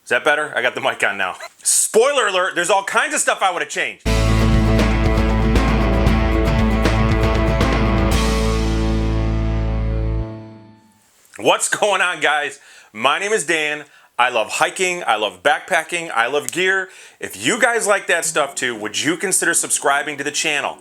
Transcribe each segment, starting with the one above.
Is that better? I got the mic on now. Spoiler alert, there's all kinds of stuff I would have changed. What's going on, guys? My name is Dan. I love hiking, I love backpacking, I love gear. If you guys like that stuff too, would you consider subscribing to the channel?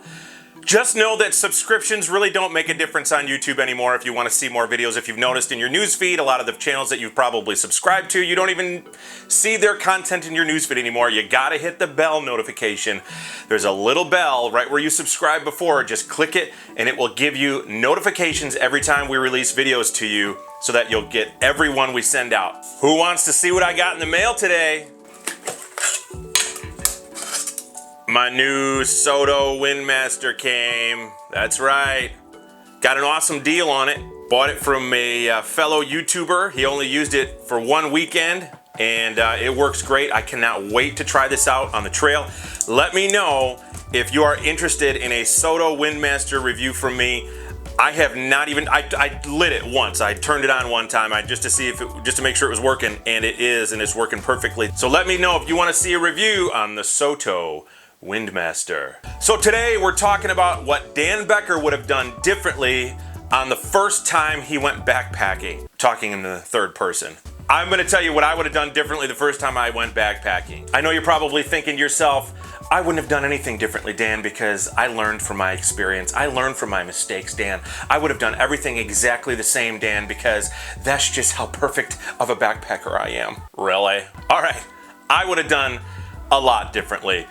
Just know that subscriptions really don't make a difference on YouTube anymore if you want to see more videos. If you've noticed in your newsfeed, a lot of the channels that you've probably subscribed to, you don't even see their content in your newsfeed anymore. You gotta hit the bell notification. There's a little bell right where you subscribed before. Just click it and it will give you notifications every time we release videos to you so that you'll get every one we send out. Who wants to see what I got in the mail today? My new Soto Windmaster came. That's right. Got an awesome deal on it. Bought it from a fellow YouTuber. He only used it for one weekend and it works great. I cannot wait to try this out on the trail. Let me know if you are interested in a Soto Windmaster review from me. I have not even, I lit it once. I turned it on one time just to see if just to make sure it was working, and it is, and it's working perfectly. So let me know if you want to see a review on the Soto Windmaster. So today we're talking about what Dan Becker would have done differently on the first time he went backpacking. Talking in the third person. I'm gonna tell you what I would have done differently the first time I went backpacking. I know you're probably thinking to yourself, I wouldn't have done anything differently, Dan, because I learned from my experience. I learned from my mistakes, Dan. I would have done everything exactly the same, Dan, because that's just how perfect of a backpacker I am. Really? All right, I would have done a lot differently.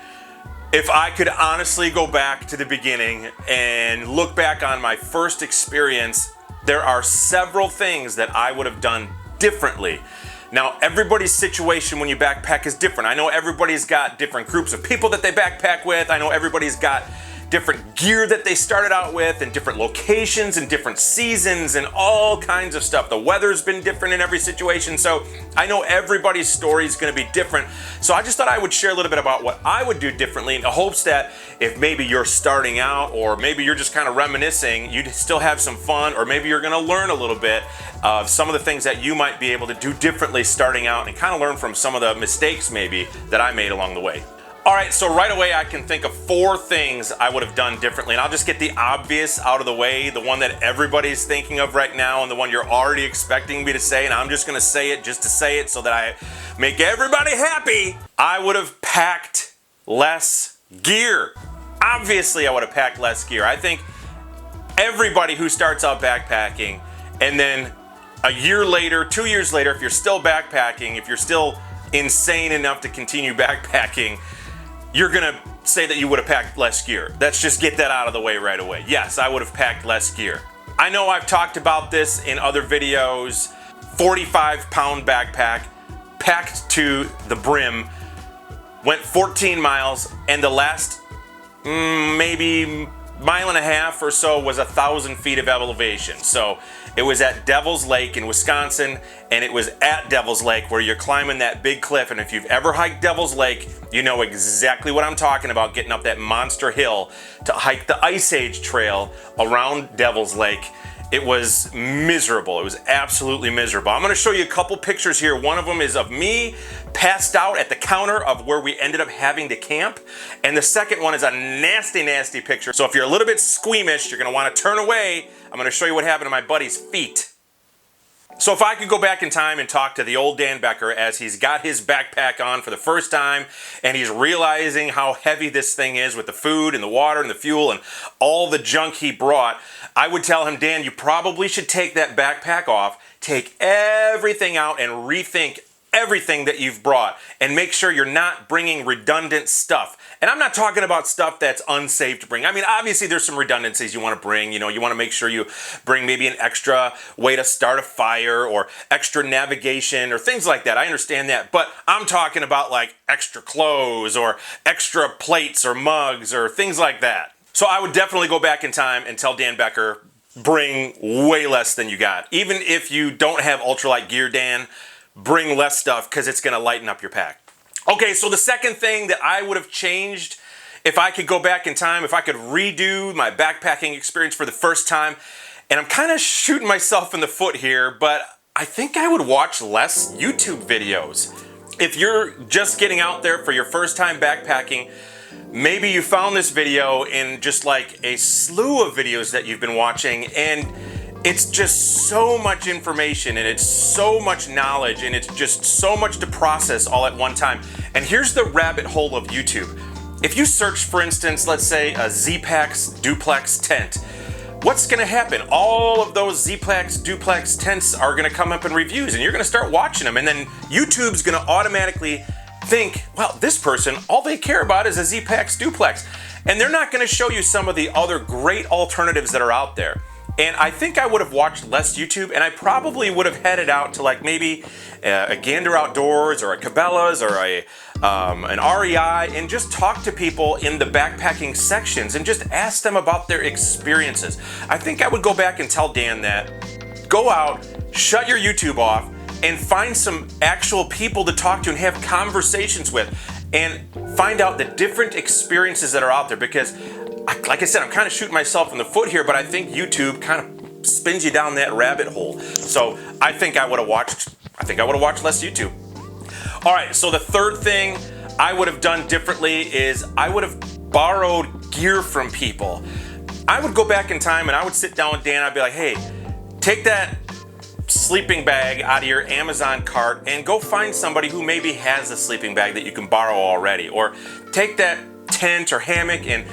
If I could honestly go back to the beginning and look back on my first experience, there are several things that I would have done differently. Now, everybody's situation when you backpack is different. I know everybody's got different groups of people that they backpack with. I know everybody's got different gear that they started out with and different locations and different seasons and all kinds of stuff. The weather's been different in every situation, so I know everybody's story is going to be different. So I just thought I would share a little bit about what I would do differently in the hopes that if maybe you're starting out or maybe you're just kind of reminiscing, you'd still have some fun, or maybe you're going to learn a little bit of some of the things that you might be able to do differently starting out and kind of learn from some of the mistakes maybe that I made along the way. All right, so right away I can think of 4 things I would have done differently, and I'll just get the obvious out of the way, the one that everybody's thinking of right now and the one you're already expecting me to say, and I'm just gonna say it just to say it so that I make everybody happy. I would have packed less gear. Obviously I would have packed less gear. I think everybody who starts out backpacking and then a year later, 2 years later, if you're still backpacking, if you're still insane enough to continue backpacking, you're gonna say that you would have packed less gear. Let's just get that out of the way right away. Yes, I would have packed less gear. I know I've talked about this in other videos. 45-pound backpack, packed to the brim, went 14 miles, and the last maybe mile and a half or so was 1,000 feet of elevation. So it was at Devil's Lake in Wisconsin, and it was at Devil's Lake where you're climbing that big cliff. And if you've ever hiked Devil's Lake, you know exactly what I'm talking about, getting up that monster hill to hike the Ice Age trail around Devil's Lake. It was miserable. It was absolutely miserable. I'm gonna show you a couple pictures here. One of them is of me passed out at the counter of where we ended up having to camp. And the second one is a nasty, nasty picture. So if you're a little bit squeamish, you're gonna wanna turn away. I'm gonna show you what happened to my buddy's feet. So if I could go back in time and talk to the old Dan Becker as he's got his backpack on for the first time and he's realizing how heavy this thing is with the food and the water and the fuel and all the junk he brought, I would tell him, Dan, you probably should take that backpack off, take everything out and rethink everything that you've brought and make sure you're not bringing redundant stuff. And I'm not talking about stuff that's unsafe to bring. I mean, obviously there's some redundancies you want to bring. You know, you want to make sure you bring maybe an extra way to start a fire or extra navigation or things like that. I understand that. But I'm talking about like extra clothes or extra plates or mugs or things like that. So I would definitely go back in time and tell Dan Becker, bring way less than you got. Even if you don't have ultralight gear, Dan, bring less stuff because it's going to lighten up your pack. Okay, so the second thing that I would have changed if I could go back in time, if I could redo my backpacking experience for the first time, and I'm kind of shooting myself in the foot here, but I think I would watch less YouTube videos. If you're just getting out there for your first time backpacking, maybe you found this video in just like a slew of videos that you've been watching, and it's just so much information and it's so much knowledge and it's just so much to process all at one time. And here's the rabbit hole of YouTube. If you search, for instance, let's say a Z-Pax duplex tent, what's gonna happen? All of those Z-Pax duplex tents are gonna come up in reviews and you're gonna start watching them, and then YouTube's gonna automatically think, well, this person, all they care about is a Z-Pax duplex. And they're not gonna show you some of the other great alternatives that are out there. And I think I would have watched less YouTube, and I probably would have headed out to like maybe a Gander Outdoors or a Cabela's or an REI, and just talk to people in the backpacking sections and just ask them about their experiences. I think I would go back and tell Dan that go out, shut your YouTube off, and find some actual people to talk to and have conversations with, and find out the different experiences that are out there. Because like I said, I'm kind of shooting myself in the foot here, but I think YouTube kind of spins you down that rabbit hole. So I think I would have watched less YouTube. All right, so the third thing I would have done differently is I would have borrowed gear from people. I would go back in time and I would sit down with Dan. I'd be like, hey, take that sleeping bag out of your Amazon cart and go find somebody who maybe has a sleeping bag that you can borrow already. Or take that tent or hammock and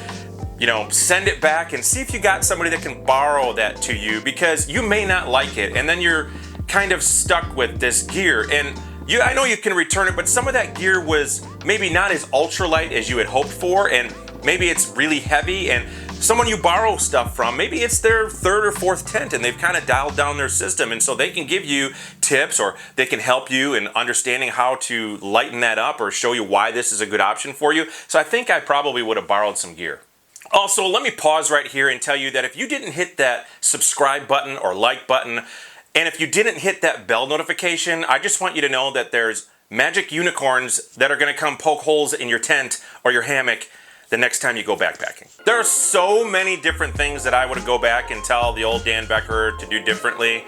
send it back and see if you got somebody that can borrow that to you, because you may not like it and then you're kind of stuck with this gear. And I know you can return it, but some of that gear was maybe not as ultralight as you had hoped for, and maybe it's really heavy, and someone you borrow stuff from, maybe it's their third or fourth tent and they've kind of dialed down their system, and so they can give you tips or they can help you in understanding how to lighten that up or show you why this is a good option for you. So I think I probably would have borrowed some gear. Also, let me pause right here and tell you that if you didn't hit that subscribe button or like button, and if you didn't hit that bell notification, I just want you to know that there's magic unicorns that are gonna come poke holes in your tent or your hammock the next time you go backpacking. There are so many different things that I would go back and tell the old Dan Becker to do differently.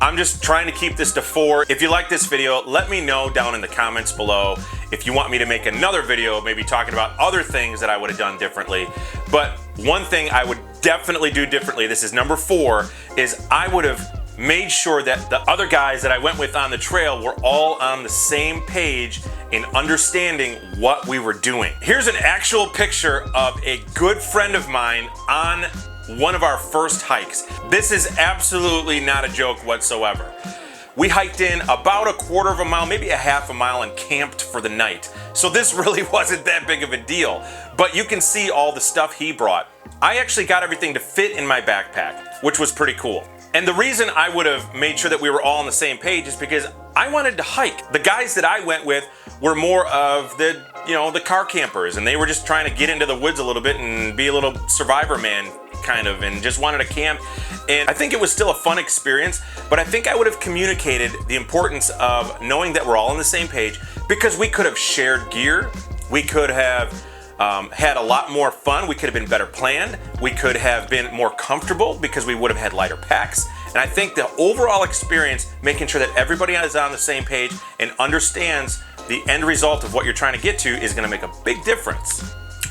I'm just trying to keep this to 4. If you like this video, let me know down in the comments below if you want me to make another video, maybe talking about other things that I would have done differently. But one thing I would definitely do differently, this is number 4, is I would have made sure that the other guys that I went with on the trail were all on the same page in understanding what we were doing. Here's an actual picture of a good friend of mine on one of our first hikes. This is absolutely not a joke whatsoever. We hiked in about a quarter of a mile, maybe a half a mile, and camped for the night. So this really wasn't that big of a deal, but you can see all the stuff he brought. I actually got everything to fit in my backpack, which was pretty cool. And the reason I would have made sure that we were all on the same page is because I wanted to hike. The guys that I went with were more of the car campers, and they were just trying to get into the woods a little bit and be a little survivor man kind of, and just wanted to camp. And I think it was still a fun experience, but I think I would have communicated the importance of knowing that we're all on the same page, because we could have shared gear, we could have had a lot more fun, we could have been better planned, we could have been more comfortable because we would have had lighter packs. And I think the overall experience, making sure that everybody is on the same page and understands the end result of what you're trying to get to, is going to make a big difference.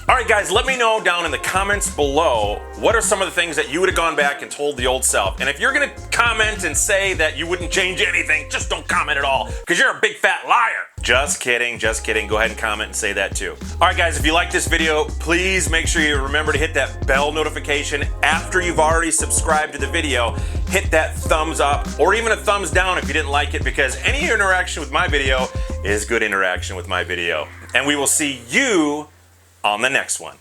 All right, guys, let me know down in the comments below, what are some of the things that you would have gone back and told the old self? And if you're gonna comment and say that you wouldn't change anything, just don't comment at all, because you're a big fat liar. Just kidding, just kidding. Go ahead and comment and say that too. All right, guys, if you like this video, please make sure you remember to hit that bell notification. After you've already subscribed to the video, hit that thumbs up or even a thumbs down if you didn't like it, because any interaction with my video is good interaction with my video. And we will see you on the next one.